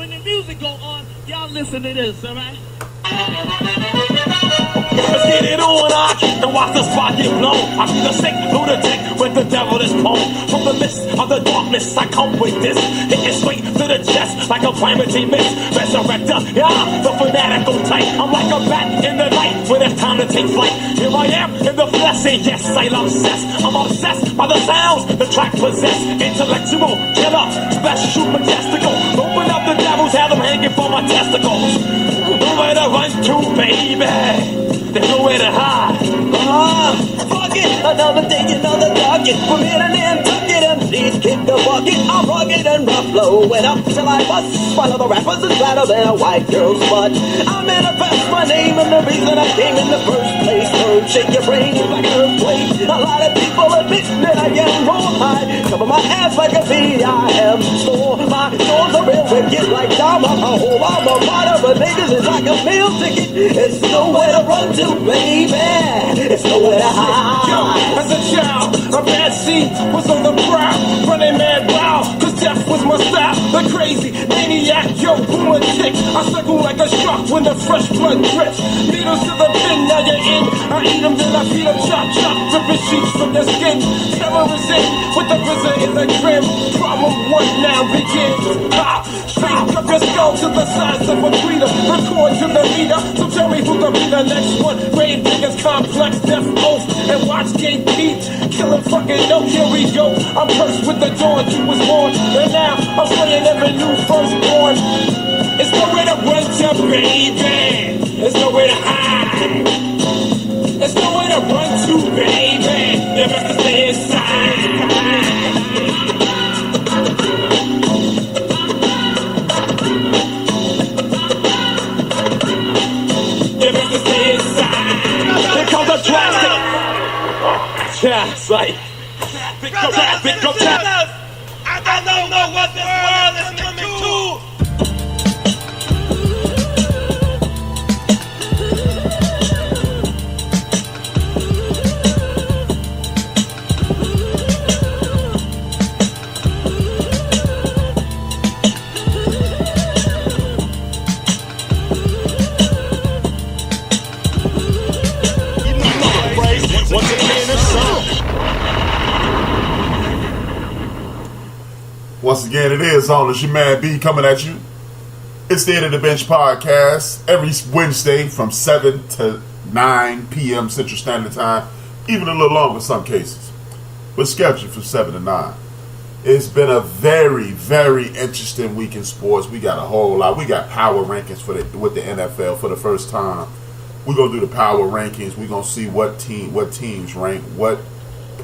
when the music go on, y'all listen to this, alright? Let's get it on, I keep to watch the spot get blown. I be the sick lunatic with the devil is prone. From the midst of the darkness, I come with this. Hitting straight to the chest like a calamity mist. Resurrector, yeah, the fanatical type. I'm like a bat in the night when it's time to take flight. Here I am in the flesh, and yes, I'm obsessed. I'm obsessed by the sounds the track possess. Intellectual, killer, special, majestical. Open up the devils, have them hanging for my testicles. Nowhere to run to, baby. There's nowhere to hide. Fuck it, another day, another target. From here and then, tuck it and please kick the bucket. I'm rugged and rough, blowing up till I bust. While other rappers is flatter than a white girl's butt. I manifest my name and the reason I came in the first place. Don't shake your brain like an earthquake. A lot of people admit that I am raw high. Cover my ass like a bee, I am store. My doors are real wicked like Dharma. A whole alma mater for niggas is like a meal ticket. It's nowhere to run to, baby. It's nowhere to hide. Yo, as a child, a bad seed was on the prowl, running mad wild, cause death was my style. The crazy maniac, yo, lunatic. I circle like a shark when the fresh blood drips. Needles to the pin, now you're in. I eat them, then I feed them, chop, chop, ripping sheets from their skin. Terror is in, with the RZA in the grim. Problem one now begins. Ha! Straight up your skull to the size of a tweeter. Record to the meter, so tell me who gonna be the next one. Grave diggers, complex, death oath, and watch Gate Pete. Killing fucking no, here we go. I'm cursed with the dawn, you was born. And now I'm playing every new firstborn. It's nowhere to run to, baby. There's nowhere to hide. There's nowhere to run to, baby. You have to stay inside. Yeah, it's like traffic, go traffic. I don't know what this world is coming to. Once again, it is on. It's your man B coming at you. It's the End of the Bench podcast every Wednesday from 7 to 9 p.m. Central Standard Time, even a little longer in some cases. We're scheduled from 7 to 9. It's been a very, very interesting week in sports. We got a whole lot. We got power rankings with the NFL for the first time. We're going to do the power rankings. We're going to see what teams rank, what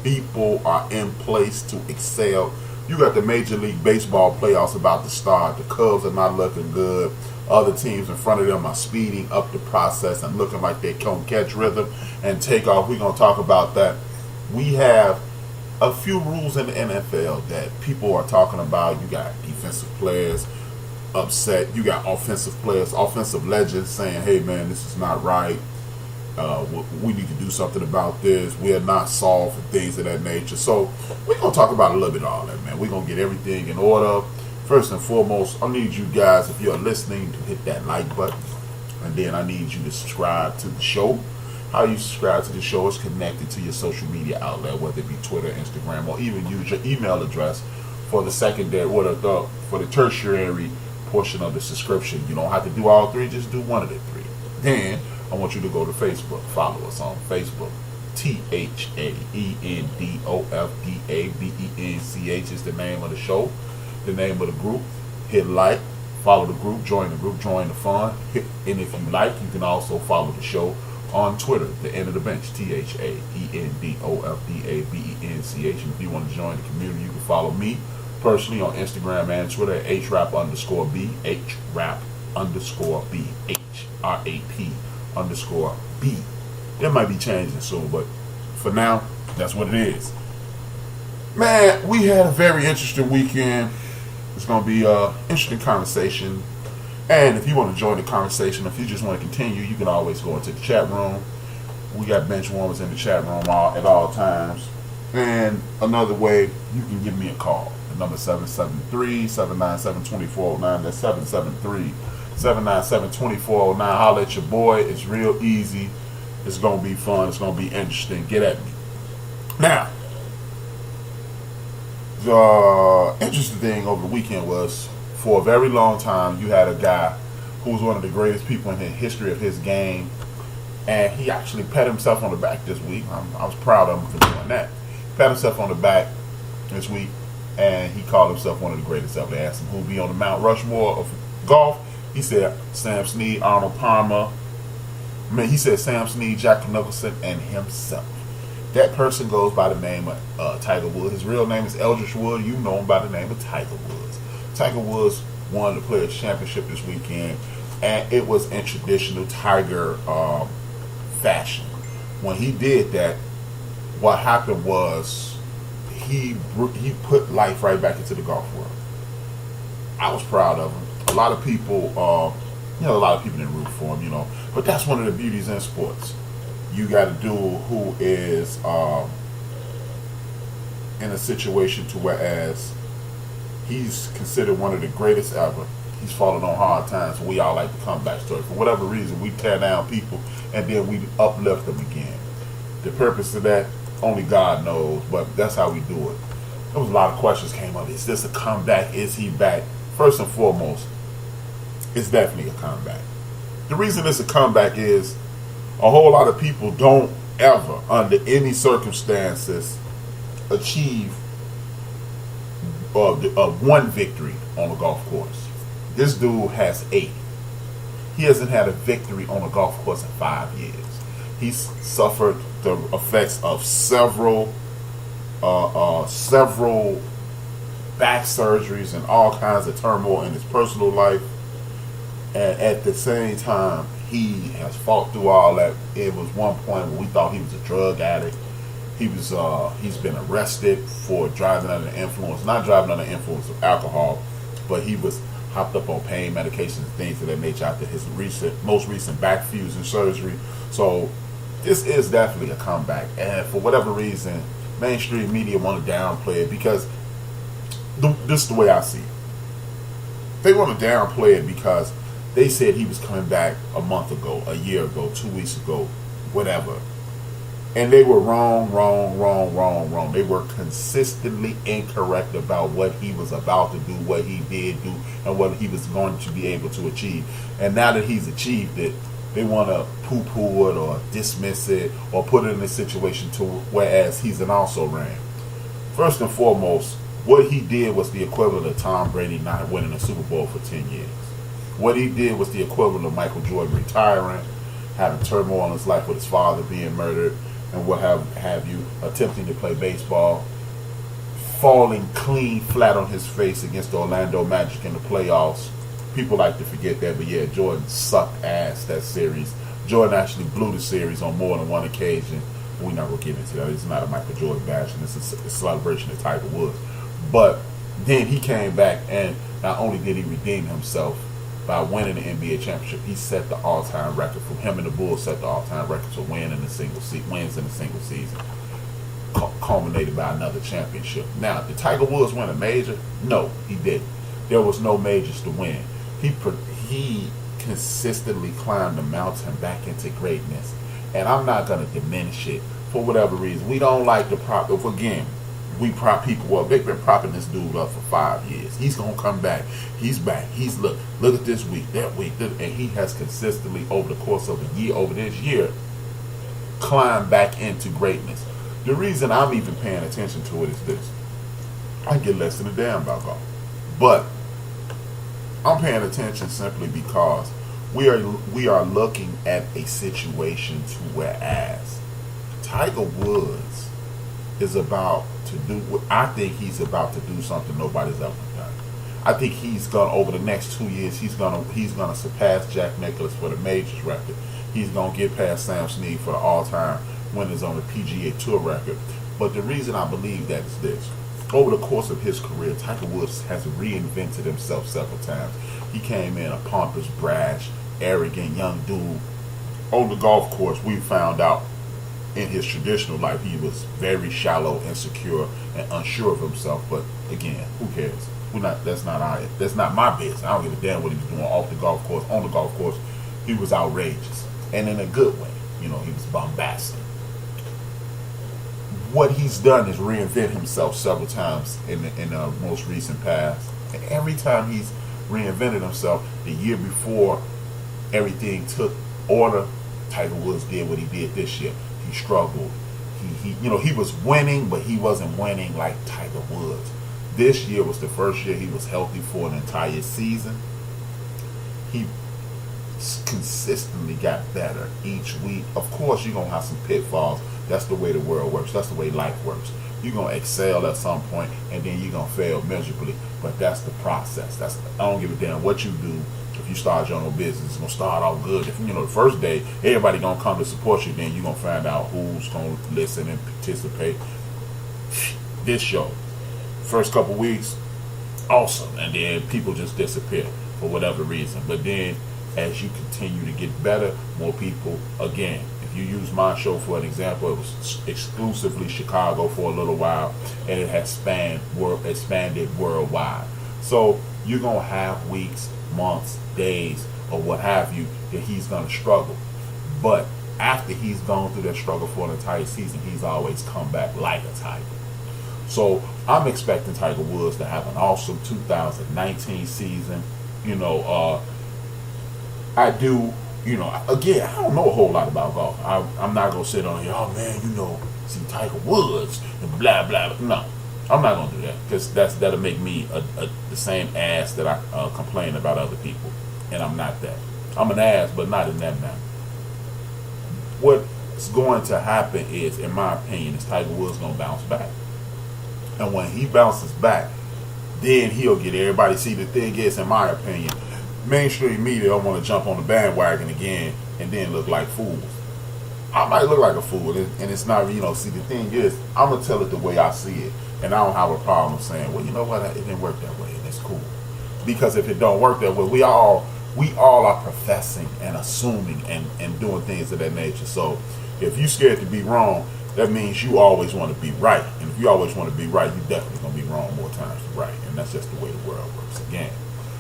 people are in place to excel. You got the Major League Baseball playoffs about to start. The Cubs are not looking good. Other teams in front of them are speeding up the process and looking like they can catch rhythm and take off. We're going to talk about that. We have a few rules in the NFL that people are talking about. You got defensive players upset. You got offensive players, offensive legends saying, hey, man, this is not right. We need to do something about this. We are not solved for things of that nature. So we're going to talk about a little bit of all that, man. We're going to get everything in order. First and foremost, I need you guys, if you're listening, to hit that like button. And then I need you to subscribe to the show. How you subscribe to the show is connected to your social media outlet, whether it be Twitter, Instagram, or even use your email address for the secondary or for the tertiary portion of the subscription. You don't have to do all three, just do one of the three. Then I want you to go to Facebook. Follow us on Facebook. THAENDOFDABENCH is the name of the show, the name of the group. Hit like, follow the group, join the fun. And if you like, you can also follow the show on Twitter, the End of the Bench, THAENDOFDABENCH. And if you want to join the community, you can follow me personally on Instagram and Twitter at HRAP_B, HRAP_B, HRAP_B. It might be changing soon, but for now, that's what it is. Man, we had a very interesting weekend. It's going to be an interesting conversation. And if you want to join the conversation, if you just want to continue, you can always go into the chat room. We got bench warmers in the chat room at all times. And another way, you can give me a call. The The number 773-797-2409. That's 773-797-2409. Holla at your boy. It's real easy. It's going to be fun. It's going to be interesting. Get at me. Now, the interesting thing over the weekend was, for a very long time, you had a guy who was one of the greatest people in the history of his game, and he actually pat himself on the back this week. I was proud of him for doing that. Pat himself on the back this week, and he called himself one of the greatest ever. They asked him who'd be on the Mount Rushmore of golf. He said Sam Snead, Arnold Palmer. He said Sam Snead, Jack Nicholson, and himself. That person goes by the name of Tiger Woods. His real name is Eldridge Wood. You know him by the name of Tiger Woods. Tiger Woods won the Players' Championship this weekend, and it was in traditional Tiger fashion. When he did that, what happened was he put life right back into the golf world. I was proud of him. A lot of people, a lot of people didn't root for him, but that's one of the beauties in sports. You got a dude who is in a situation to whereas he's considered one of the greatest ever. He's fallen on hard times. We all like the comeback story. For whatever reason, we tear down people and then we uplift them again. The purpose of that, only God knows, but that's how we do it. There was a lot of questions came up. Is this a comeback? Is he back? First and foremost, it's definitely a comeback. The reason it's a comeback is a whole lot of people don't ever, under any circumstances, achieve one victory on a golf course. This dude has 8. He hasn't had a victory on a golf course in 5 years. He's suffered the effects of several back surgeries and all kinds of turmoil in his personal life. And at the same time, he has fought through all that. It was one point where we thought he was a drug addict. He's been arrested for driving under the influence, not driving under the influence of alcohol, but he was hopped up on pain medications and things of that nature after his most recent back fusion surgery. So this is definitely a comeback. And for whatever reason, mainstream media want to downplay it because this is the way I see it. They want to downplay it because they said he was coming back a month ago, a year ago, 2 weeks ago, whatever. And they were wrong. They were consistently incorrect about what he was about to do, what he did do, and what he was going to be able to achieve. And now that he's achieved it, they want to poo-poo it or dismiss it or put it in a situation to whereas he's an also-ran. First and foremost, what he did was the equivalent of Tom Brady not winning a Super Bowl for 10 years. What he did was the equivalent of Michael Jordan retiring, having turmoil in his life with his father being murdered, and what have you, attempting to play baseball, falling clean flat on his face against the Orlando Magic in the playoffs. People like to forget that, but yeah, Jordan sucked ass that series. Jordan actually blew the series on more than one occasion. We're not going to get into that. It's not a Michael Jordan bashing. It's a celebration of Tiger Woods. But then he came back, and not only did he redeem himself by winning the NBA championship, he set the all-time record. From him and the Bulls set the all-time record for wins in a single season, culminated by another championship. Now, did Tiger Woods win a major? No, he didn't. There was no majors to win. He consistently climbed the mountain back into greatness, and I'm not going to diminish it for whatever reason. We don't like to prop. Again, we prop people. Well, they've been propping this dude up for 5 years. He's gonna come back. He's back. He's look at this week, that week, and he has consistently over the course of a year, over this year, climbed back into greatness. The reason I'm even paying attention to it is this: I get less than a damn about golf, but I'm paying attention simply because we are looking at a situation to whereas Tiger Woods is about to do. I think he's about to do something nobody's ever done. I think he's gonna over the next 2 years he's gonna surpass Jack Nicklaus for the majors record. He's gonna get past Sam Snead for the all-time winners on the PGA Tour record. But the reason I believe that is this: over the course of his career, Tiger Woods has reinvented himself several times. He came in a pompous, brash, arrogant young dude. On the golf course, we found out in his traditional life, he was very shallow, insecure, and unsure of himself. But again, who cares? That's not my business. I don't give a damn what he was doing off the golf course. On the golf course, he was outrageous, and in a good way. He was bombastic. What he's done is reinvent himself several times in the most recent past. And every time he's reinvented himself, the year before everything took order, Tiger Woods did what he did this year. He struggled. He was winning, but he wasn't winning like Tiger Woods. This year was the first year he was healthy for an entire season. He consistently got better each week. Of course, you're going to have some pitfalls. That's the way the world works. That's the way life works. You're going to excel at some point, and then you're going to fail miserably. But that's the process. I don't give a damn what you do. If you start your own business, it's going to start off good. If the first day, everybody going to come to support you, then you're going to find out who's going to listen and participate. This show, first couple weeks, awesome. And then people just disappear for whatever reason. But then as you continue to get better, more people, again, if you use my show for an example, it was exclusively Chicago for a little while, and it has expanded worldwide. So you're going to have weeks, months, days, or what have you, that he's going to struggle. But after he's gone through that struggle for an entire season, he's always come back like a tiger. So I'm expecting Tiger Woods to have an awesome 2019 season. I do, again, I don't know a whole lot about golf. I'm not going to sit on here, oh man, see Tiger Woods and blah, blah. No, I'm not going to do that, because that'll make me the same ass that I complain about other people. And I'm not that. I'm an ass, but not in that manner. What's going to happen is, in my opinion, is Tiger Woods going to bounce back. And when he bounces back, then he'll get everybody. See, the thing is, in my opinion, mainstream media don't want to jump on the bandwagon again and then look like fools. I might look like a fool, and it's not, see, the thing is, I'm going to tell it the way I see it. And I don't have a problem saying, well, you know what, it didn't work that way, and it's cool. Because if it don't work that way, we all are professing and assuming and doing things of that nature. So if you're scared to be wrong, that means you always want to be right. And if you always want to be right, you're definitely going to be wrong more times than right. And that's just the way the world works again.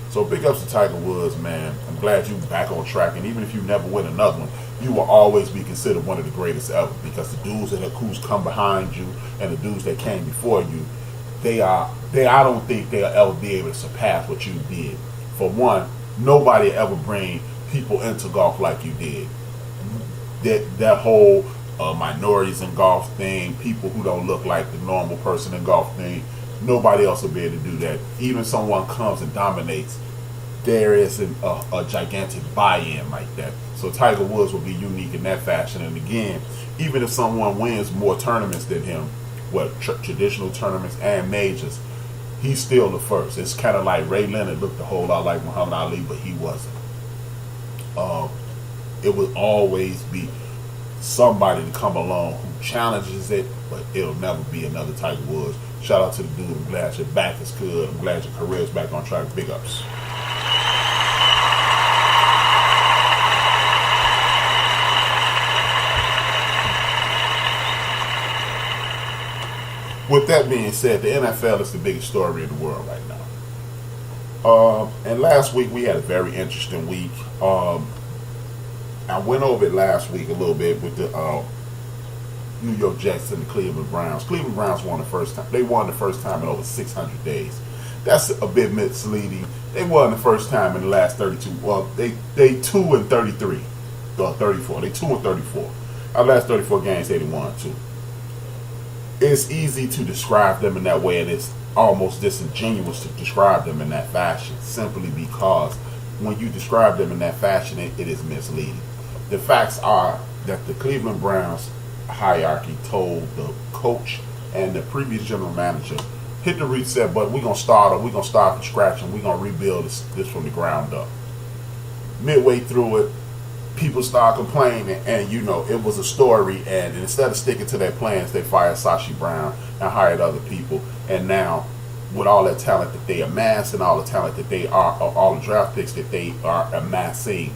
So big ups to Tiger Woods, man. I'm glad you're back on track. And even if you never win another one, you will always be considered one of the greatest ever. Because the dudes who's come behind you and the dudes that came before you, I don't think they'll ever be able to surpass what you did. For one, nobody ever bring people into golf like you did. That whole minorities in golf thing, people who don't look like the normal person in golf thing, nobody else will be able to do that. Even someone comes and dominates, there isn't a gigantic buy-in like that. So Tiger Woods will be unique in that fashion. And again, even if someone wins more tournaments than him, traditional tournaments and majors, he's still the first. It's kind of like Ray Leonard looked a whole lot like Muhammad Ali, but he wasn't. It will always be somebody to come along who challenges it, but it'll never be another Tiger Woods. Shout out to the dude. I'm glad your back is good. I'm glad your career's back on track. Big ups. With that being said, the NFL is the biggest story in the world right now. And last week we had a very interesting week. I went over it last week a little bit with the New York Jets and the Cleveland Browns. Cleveland Browns won the first time. They won the first time in over 600 days. That's a bit misleading. They won the first time in the last 32. Well, they 2-33 or 34. They 2-34. Our last 34 games they won 2. It's easy to describe them in that way, and it's almost disingenuous to describe them in that fashion, simply because when you describe them in that fashion, it is misleading. The facts are that the Cleveland Browns hierarchy told the coach and the previous general manager, hit the reset button, we're going to start from scratch, and we're going to rebuild this from the ground up. Midway through it, people start complaining, and it was a story, and instead of sticking to their plans, they fired Sashi Brown and hired other people. And now, with all that talent that they amass and all the talent that they are, all the draft picks that they are amassing,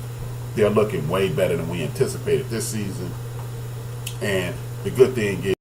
they're looking way better than we anticipated this season. And The good thing is